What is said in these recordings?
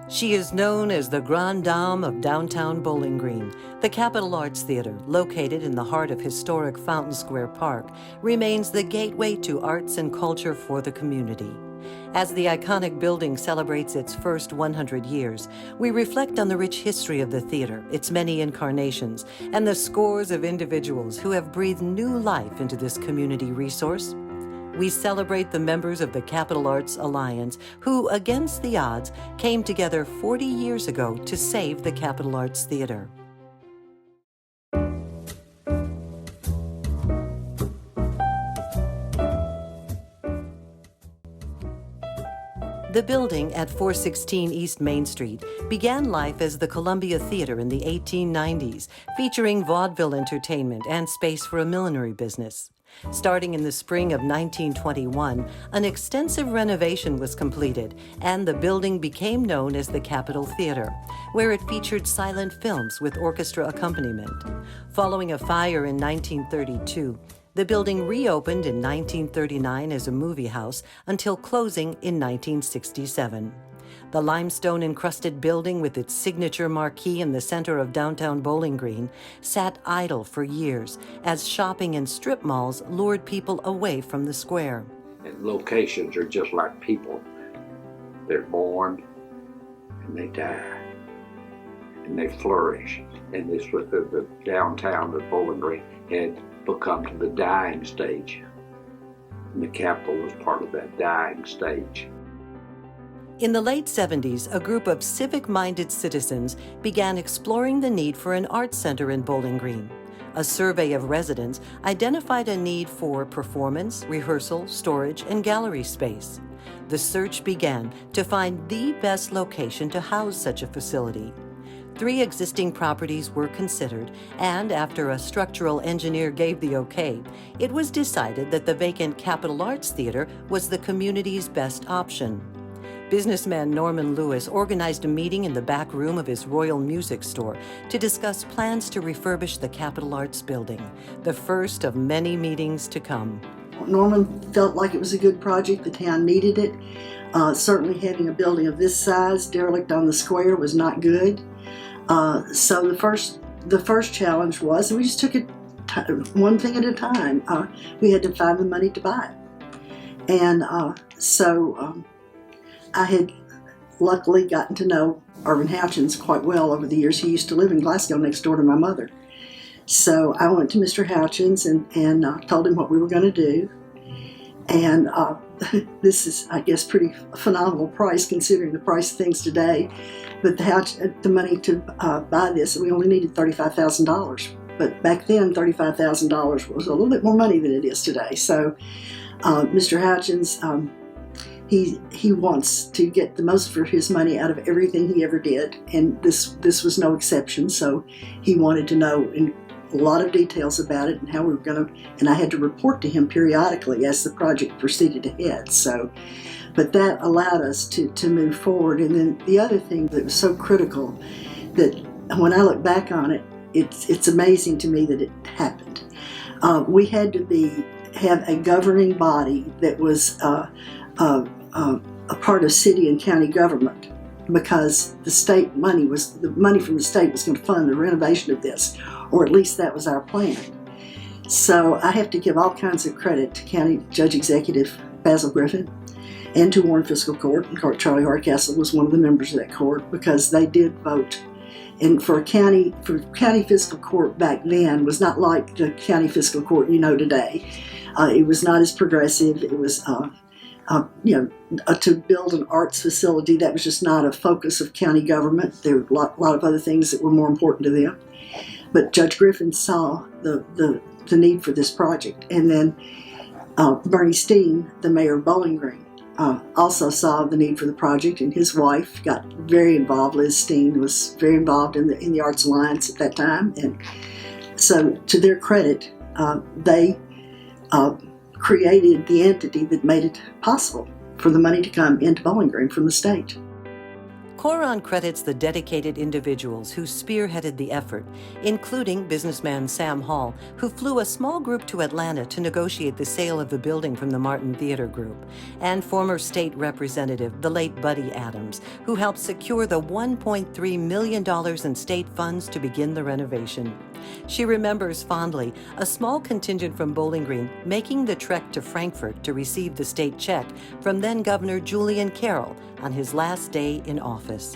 She is known as the Grande Dame of downtown Bowling Green. The Capitol Arts Theater, located in the heart of historic Fountain Square Park, remains the gateway to arts and culture for the community. As the iconic building celebrates its first 100 years, we reflect on the rich history of the theater, its many incarnations, and the scores of individuals who have breathed new life into this community resource. We celebrate the members of the Capitol Arts Alliance who, against the odds, came together 40 years ago to save the Capitol Arts Theater. The building at 416 East Main Street began life as the Columbia Theater in the 1890s, featuring vaudeville entertainment and space for a millinery business. Starting in the spring of 1921, an extensive renovation was completed, and the building became known as the Capitol Theater, where it featured silent films with orchestra accompaniment. Following a fire in 1932, the building reopened in 1939 as a movie house until closing in 1967. The limestone-encrusted building with its signature marquee in the center of downtown Bowling Green sat idle for years as shopping and strip malls lured people away from the square. And locations are just like people. They're born and they die and they flourish. And this was the downtown of Bowling Green had become to the dying stage. And the Capitol was part of that dying stage. In the late 70s, a group of civic-minded citizens began exploring the need for an arts center in Bowling Green. A survey of residents identified a need for performance, rehearsal, storage, and gallery space. The search began to find the best location to house such a facility. 3 existing properties were considered, and after a structural engineer gave the okay, it was decided that the vacant Capitol Arts Theater was the community's best option. Businessman Norman Lewis organized a meeting in the back room of his Royal Music Store to discuss plans to refurbish the Capitol Arts building, the first of many meetings to come. Norman felt like it was a good project. The town needed it. Certainly having a building of this size derelict on the square was not good. So the first challenge was, and we just took it one thing at a time. We had to find the money to buy it. And so I had luckily gotten to know Irvin Houchins quite well over the years. He used to live in Glasgow next door to my mother. So I went to Mr. Houchins and told him what we were going to do. And this is, I guess, pretty phenomenal price considering the price of things today. But the money to buy this, we only needed $35,000. But back then, $35,000 was a little bit more money than it is today. So Mr. Houchins, he wants to get the most for his money out of everything he ever did, and this was no exception. So he wanted to know in a lot of details about it and how we were going to, and I had to report to him periodically as the project proceeded ahead. So, but that allowed us to move forward. And then the other thing that was so critical, that when I look back on it, it's amazing to me that it happened. We had to have a governing body that was a part of city and county government, because the money from the state was going to fund the renovation of this, or at least that was our plan. So I have to give all kinds of credit to County Judge Executive Basil Griffin and to Warren Fiscal Court. And Charlie Hardcastle was one of the members of that court, because they did vote. And for county fiscal court back then was not like the county fiscal court you know today. It was not as progressive. It was to build an arts facility, that was just not a focus of county government. There were a lot of other things that were more important to them. But Judge Griffin saw the need for this project. And then Bernie Steen, the mayor of Bowling Green, also saw the need for the project, and his wife got very involved. Liz Steen was very involved in the Arts Alliance at that time. And so to their credit, they created the entity that made it possible for the money to come into Bowling Green from the state. Cohron credits the dedicated individuals who spearheaded the effort, including businessman Sam Hall, who flew a small group to Atlanta to negotiate the sale of the building from the Martin Theater Group, and former state representative, the late Buddy Adams, who helped secure the $1.3 million in state funds to begin the renovation. She remembers fondly a small contingent from Bowling Green making the trek to Frankfurt to receive the state check from then-Governor Julian Carroll on his last day in office.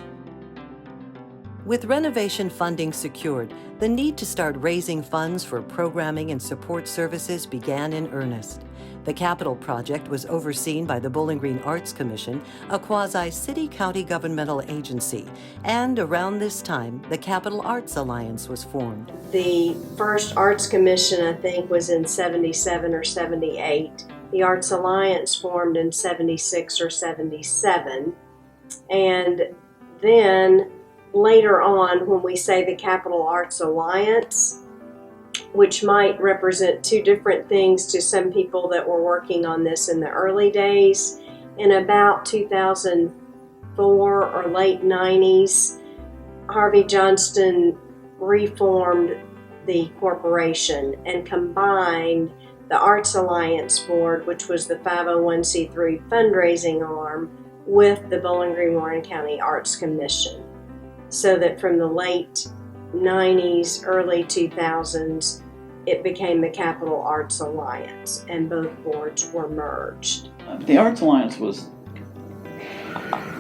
With renovation funding secured, the need to start raising funds for programming and support services began in earnest. The Capitol project was overseen by the Bowling Green Arts Commission, a quasi-city-county governmental agency, and around this time, the Capitol Arts Alliance was formed. The first Arts Commission, I think, was in 77 or 78. The Arts Alliance formed in 76 or 77. And then later on, when we say the Capitol Arts Alliance, which might represent two different things to some people that were working on this in the early days, in about 2004 or late 90s, Harvey Johnston reformed the corporation and combined the Arts Alliance Board, which was the 501c3 fundraising arm, with the Bowling Green Warren County Arts Commission. So that from the late 90s, early 2000s, it became the Capitol Arts Alliance, and both boards were merged. The Arts Alliance was,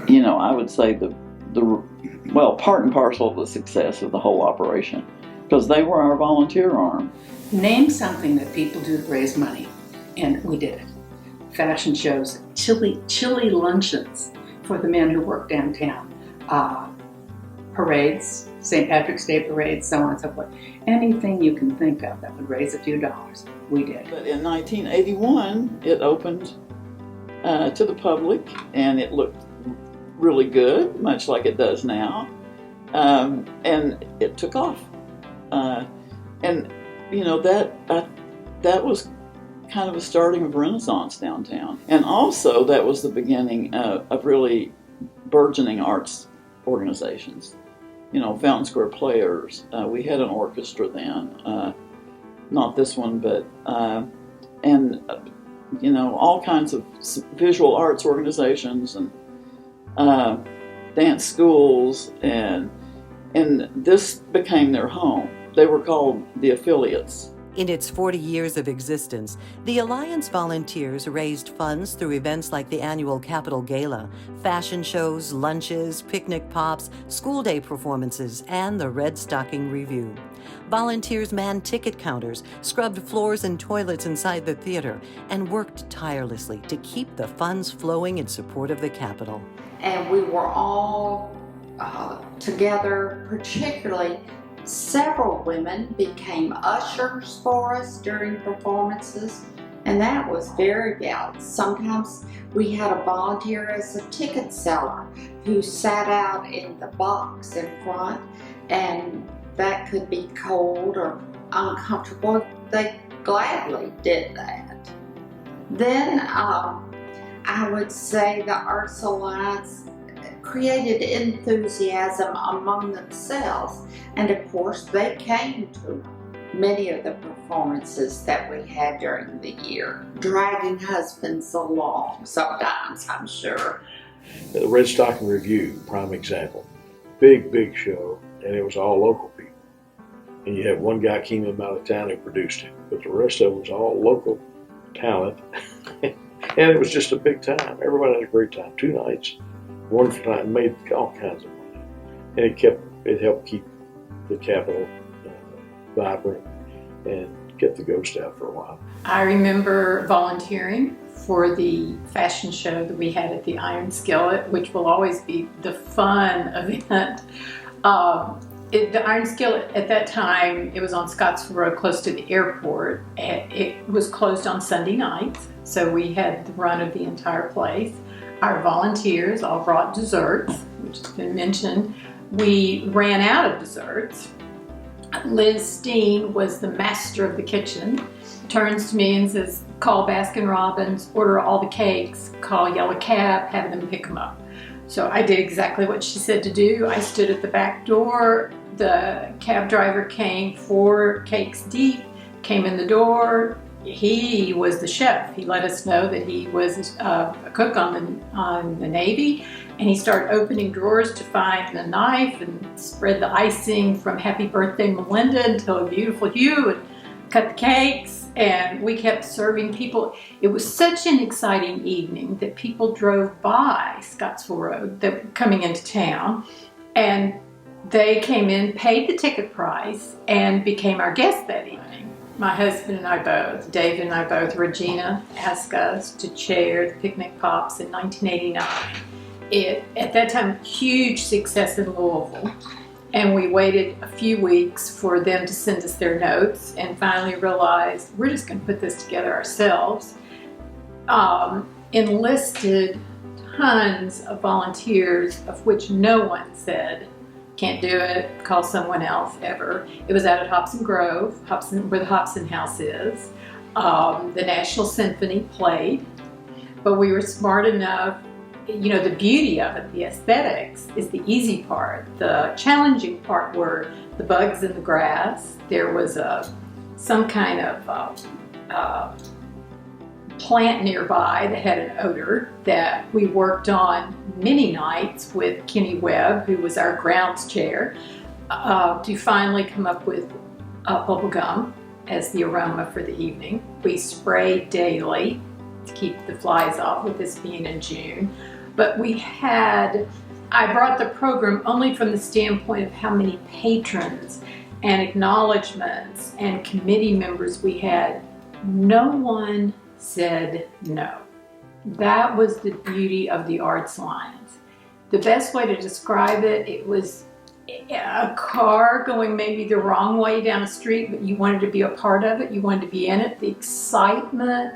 I would say part and parcel of the success of the whole operation, because they were our volunteer arm. Name something that people do to raise money, and we did it. Fashion shows, chili luncheons for the men who work downtown, parades, St. Patrick's Day parades, so on and so forth. Anything you can think of that would raise a few dollars, we did. But in 1981, it opened to the public, and it looked really good, much like it does now, and it took off. That was kind of a starting of Renaissance downtown. And also that was the beginning of really burgeoning arts organizations. Fountain Square Players. We had an orchestra then, not this one, but, all kinds of visual arts organizations and dance schools, and this became their home. They were called the affiliates. In its 40 years of existence, the Alliance volunteers raised funds through events like the annual Capitol Gala, fashion shows, lunches, picnic pops, school day performances, and the Red Stocking Review. Volunteers manned ticket counters, scrubbed floors and toilets inside the theater, and worked tirelessly to keep the funds flowing in support of the Capitol. And we were all together, particularly several women became ushers for us during performances, and that was very valuable. Sometimes we had a volunteer as a ticket seller who sat out in the box in front, and that could be cold or uncomfortable. They gladly did that. Then I would say the Arts Alliance created enthusiasm among themselves, and of course they came to many of the performances that we had during the year, dragging husbands along sometimes, I'm sure. The Red Stocking Review, prime example. Big show, and it was all local people. And you had one guy came in out of town who produced it, but the rest of it was all local talent. And it was just a big time. Everybody had a great time. 2 nights. Wonderful time, made all kinds of money, and it helped keep the Capitol vibrant and get the ghost out for a while. I remember volunteering for the fashion show that we had at the Iron Skillet, which will always be the fun event. The Iron Skillet at that time, it was on Scottsville Road close to the airport. It was closed on Sunday nights, so we had the run of the entire place. Our volunteers all brought desserts, which has been mentioned. We ran out of desserts. Liz Steen was the master of the kitchen. Turns to me and says, call Baskin Robbins, order all the cakes, call Yellow Cab, have them pick them up. So I did exactly what she said to do. I stood at the back door. The cab driver came 4 cakes deep, came in the door. He was the chef. He let us know that he was a cook on the Navy, and he started opening drawers to find the knife and spread the icing from Happy Birthday Melinda until a beautiful hue and cut the cakes, and we kept serving people. It was such an exciting evening that people drove by Scottsville Road that were coming into town, and they came in, paid the ticket price, and became our guests that evening. My husband and I both, Dave and I both, Regina asked us to chair the Picnic Pops in 1989. At that time, huge success in Louisville. And we waited a few weeks for them to send us their notes and finally realized we're just going to put this together ourselves. Enlisted tons of volunteers, of which no one said, can't do it, call someone else ever. It was out at Hobson Grove, where the Hobson House is. The National Symphony played, but we were smart enough. You know, the beauty of it, the aesthetics, is the easy part. The challenging part were the bugs in the grass. There was some kind of plant nearby that had an odor that we worked on many nights with Kenny Webb, who was our grounds chair, to finally come up with bubble gum as the aroma for the evening. We sprayed daily to keep the flies off, with this being in June. But I brought the program only from the standpoint of how many patrons and acknowledgments and committee members we had. No one said no. That was the beauty of the Arts Alliance. The best way to describe it, it was a car going maybe the wrong way down the street, but you wanted to be a part of it, you wanted to be in it. The excitement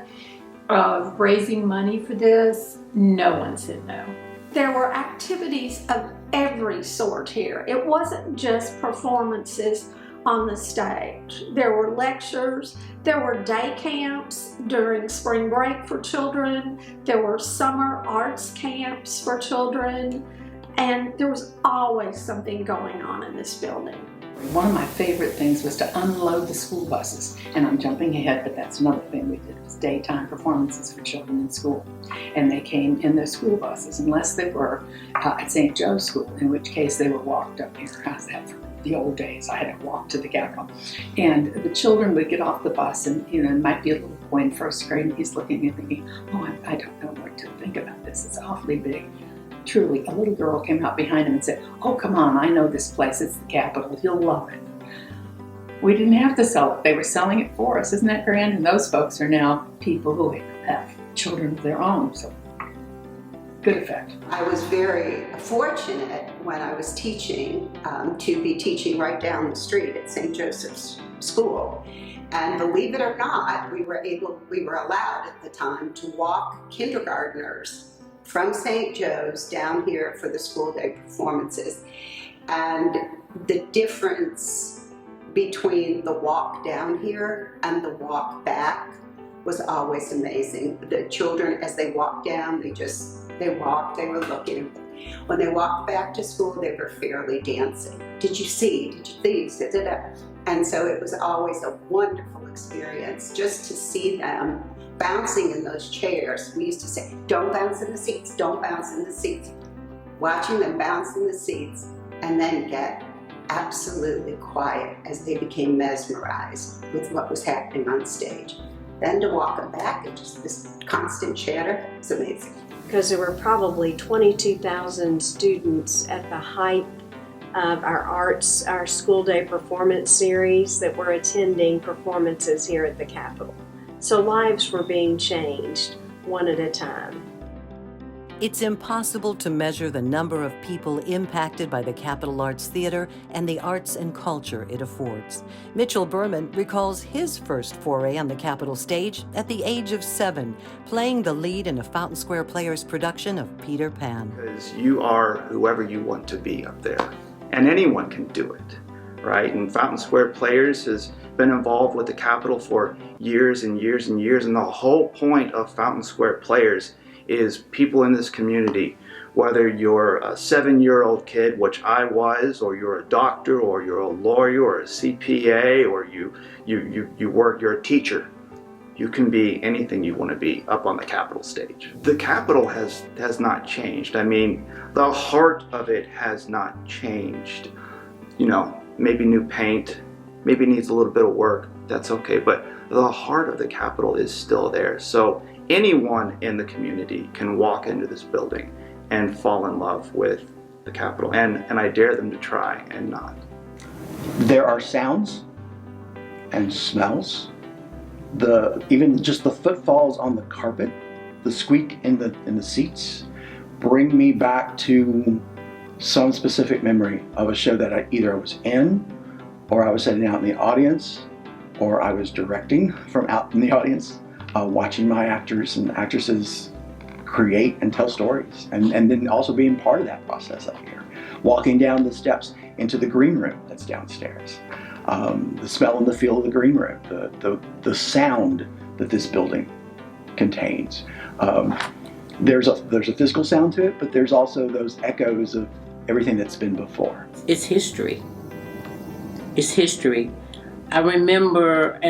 of raising money for this, no one said no. There were activities of every sort here. It wasn't just performances on the stage. There were lectures, there were day camps during spring break for children, there were summer arts camps for children, and there was always something going on in this building. One of my favorite things was to unload the school buses, and I'm jumping ahead, but that's another thing we did, was daytime performances for children in school. And they came in their school buses, unless they were at St. Joe's School, in which case they were walked up here. How's that for the old days? I had to walk to the Capitol. And the children would get off the bus, and it might be a little boy in first grade, and he's looking and thinking, oh, I don't know what to think about this, it's awfully big. Truly, a little girl came out behind him and said, oh, come on, I know this place, it's the Capitol, you'll love it. We didn't have to sell it, they were selling it for us. Isn't that grand? And those folks are now people who have children of their own, so good effect. I was very fortunate when I was teaching to be teaching right down the street at St. Joseph's School. And believe it or not, we were allowed at the time to walk kindergartners from St. Joe's down here for the school day performances. And the difference between the walk down here and the walk back was always amazing. The children, as they walked down, they walked, they were looking. When they walked back to school, they were fairly dancing. Did you see? Did you see? And so it was always a wonderful experience just to see them bouncing in those chairs. We used to say, don't bounce in the seats, don't bounce in the seats. Watching them bounce in the seats and then get absolutely quiet as they became mesmerized with what was happening on stage. Then to walk them back and just this constant chatter, it's amazing. Because there were probably 22,000 students at the height of our school day performance series that were attending performances here at the Capitol. So lives were being changed one at a time. It's impossible to measure the number of people impacted by the Capitol Arts Theater and the arts and culture it affords. Mitchell Berman recalls his first foray on the Capitol stage at the age of 7, playing the lead in a Fountain Square Players production of Peter Pan. Because you are whoever you want to be up there, and anyone can do it, right? And Fountain Square Players has been involved with the Capitol for years and years and years, and the whole point of Fountain Square Players is people in this community whether you're a 7-year-old kid, which I was, or you're a doctor, or you're a lawyer, or a CPA, or you're a teacher. You can be anything you want to be up on the Capitol stage. The Capitol has not changed. I mean, the heart of it has not changed. You know, maybe new paint, maybe needs a little bit of work, that's okay, but the heart of the Capitol is still there. So anyone in the community can walk into this building and fall in love with the Capitol, and I dare them to try and not. There are sounds and smells. Even just the footfalls on the carpet, the squeak in the seats, bring me back to some specific memory of a show that I was in, or I was sitting out in the audience, or I was directing from out in the audience, watching my actors and actresses create and tell stories, and then also being part of that process up here. Walking down the steps into the green room that's downstairs. The smell and the feel of the green room, the sound that this building contains. There's a physical sound to it, but there's also those echoes of everything that's been before. It's history. It's history. I remember,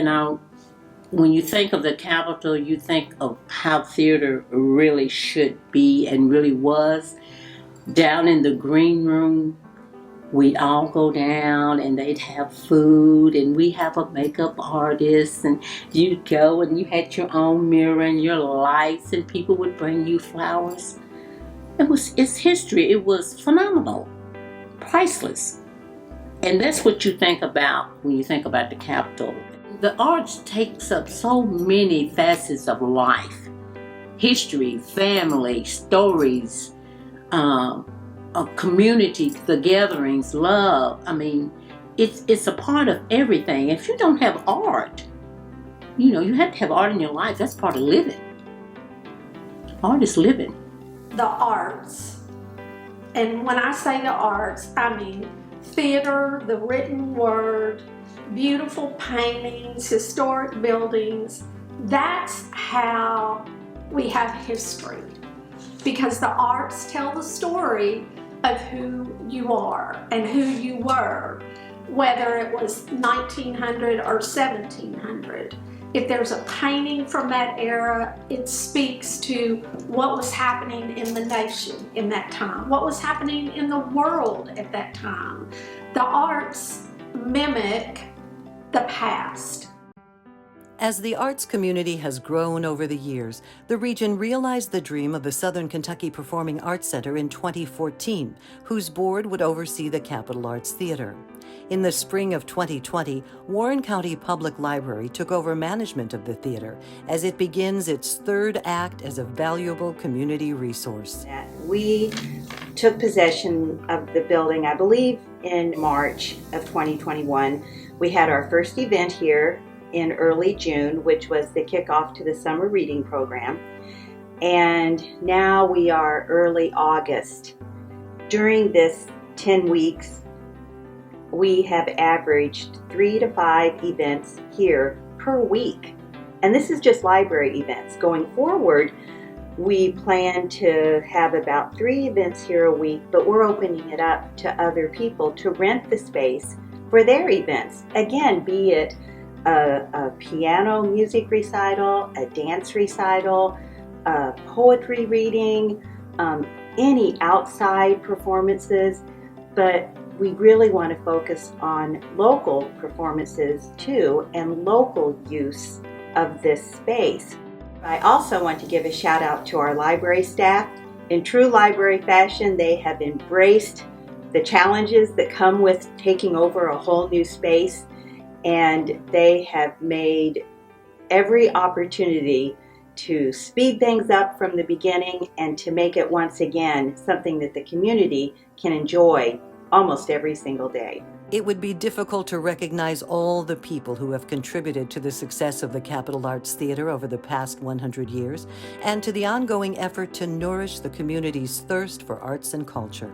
when you think of the Capitol, you think of how theater really should be and really was. Down in the green room, we'd all go down and they'd have food, and we have a makeup artist, and you'd go and you had your own mirror and your lights, and people would bring you flowers. It's history. It was phenomenal, priceless. And that's what you think about when you think about the Capitol. The arts takes up so many facets of life. History, family, stories, a community, the gatherings, love. I mean, it's a part of everything. If you don't have art, you have to have art in your life. That's part of living. Art is living. The arts. And when I say the arts, I mean theater, the written word, beautiful paintings, historic buildings. That's how we have history. Because the arts tell the story of who you are and who you were, whether it was 1900 or 1700. If there's a painting from that era, it speaks to what was happening in the nation in that time, what was happening in the world at that time. The arts mimic the past. As the arts community has grown over the years, the region realized the dream of the Southern Kentucky Performing Arts Center in 2014, whose board would oversee the Capitol Arts Theater. In the spring of 2020, Warren County Public Library took over management of the theater as it begins its third act as a valuable community resource. We took possession of the building, I believe, in March of 2021. We had our first event here in early June, which was the kickoff to the summer reading program. And now we are early August. During this 10 weeks, we have averaged 3 to 5 events here per week. And this is just library events. Going forward, we plan to have about 3 events here a week, but we're opening it up to other people to rent the space for their events. Again, be it a piano music recital, a dance recital, a poetry reading, any outside performances, but we really want to focus on local performances too and local use of this space. I also want to give a shout out to our library staff. In true library fashion, they have embraced the challenges that come with taking over a whole new space, and they have made every opportunity to speed things up from the beginning and to make it once again something that the community can enjoy almost every single day. It would be difficult to recognize all the people who have contributed to the success of the Capitol Arts Theater over the past 100 years and to the ongoing effort to nourish the community's thirst for arts and culture.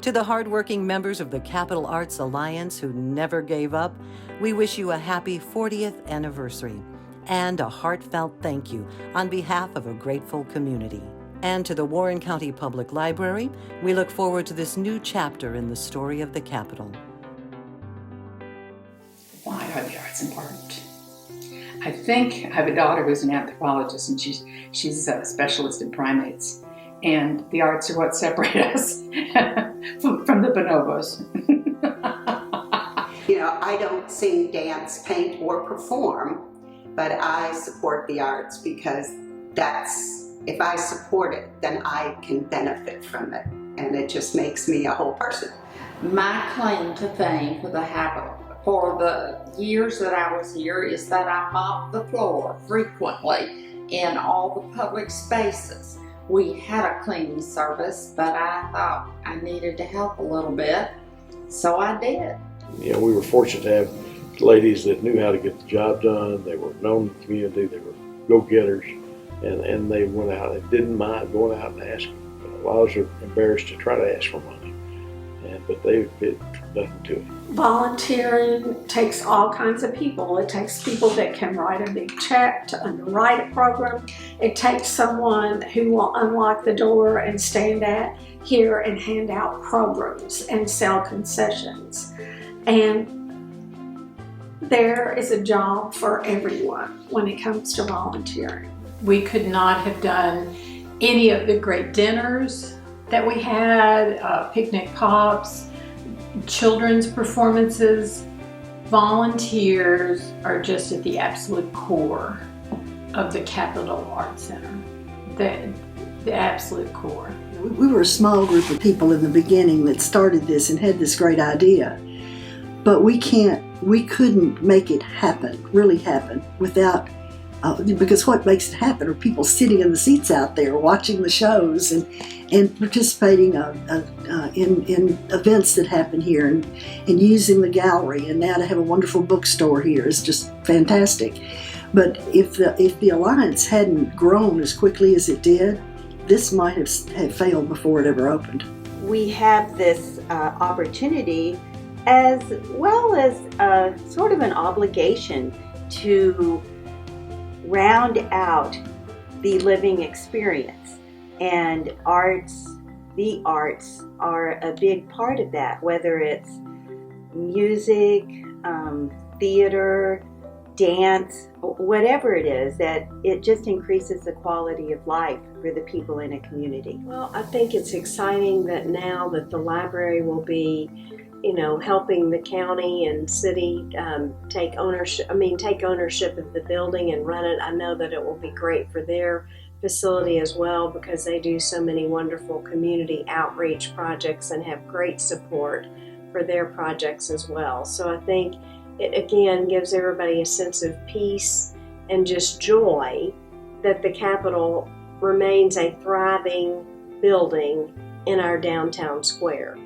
To the hardworking members of the Capitol Arts Alliance who never gave up, we wish you a happy 40th anniversary and a heartfelt thank you on behalf of a grateful community. And to the Warren County Public Library, we look forward to this new chapter in the story of the Capitol. Why are the arts important? I think I have a daughter who's an anthropologist, and she's a specialist in primates. And the arts are what separate us from the bonobos. You know, I don't sing, dance, paint, or perform, but I support the arts because if I support it, then I can benefit from it. And it just makes me a whole person. My claim to fame for the years that I was here is that I mopped the floor frequently in all the public spaces. We had a cleaning service, but I thought I needed to help a little bit, so I did. You know, we were fortunate to have ladies that knew how to get the job done. They were known in the community. They were go-getters, and they went out and didn't mind going out and asking. A lot of us are embarrassed to try to ask for money, but they did nothing to it. Volunteering takes all kinds of people. It takes people that can write a big check to underwrite a program. It takes someone who will unlock the door and stand here and hand out programs and sell concessions. And there is a job for everyone when it comes to volunteering. We could not have done any of the great dinners that we had, picnic pops, children's performances. Volunteers are just at the absolute core of the Capitol Arts Center, the absolute core. We were a small group of people in the beginning that started this and had this great idea, but we couldn't make it really happen without because what makes it happen are people sitting in the seats out there watching the shows and participating in events that happen here and using the gallery, and now to have a wonderful bookstore here is just fantastic. But if the Alliance hadn't grown as quickly as it did, this might have failed before it ever opened. We have this opportunity as well as sort of an obligation to round out the living experience, and the arts are a big part of that, whether it's music, theater, dance, whatever it is, that it just increases the quality of life for the people in a community. Well, I think it's exciting that now that the library will be helping the county and city take ownership of the building and run it. I know that it will be great for their facility as well, because they do so many wonderful community outreach projects and have great support for their projects as well. So I think it again gives everybody a sense of peace and just joy that the Capitol remains a thriving building in our downtown square.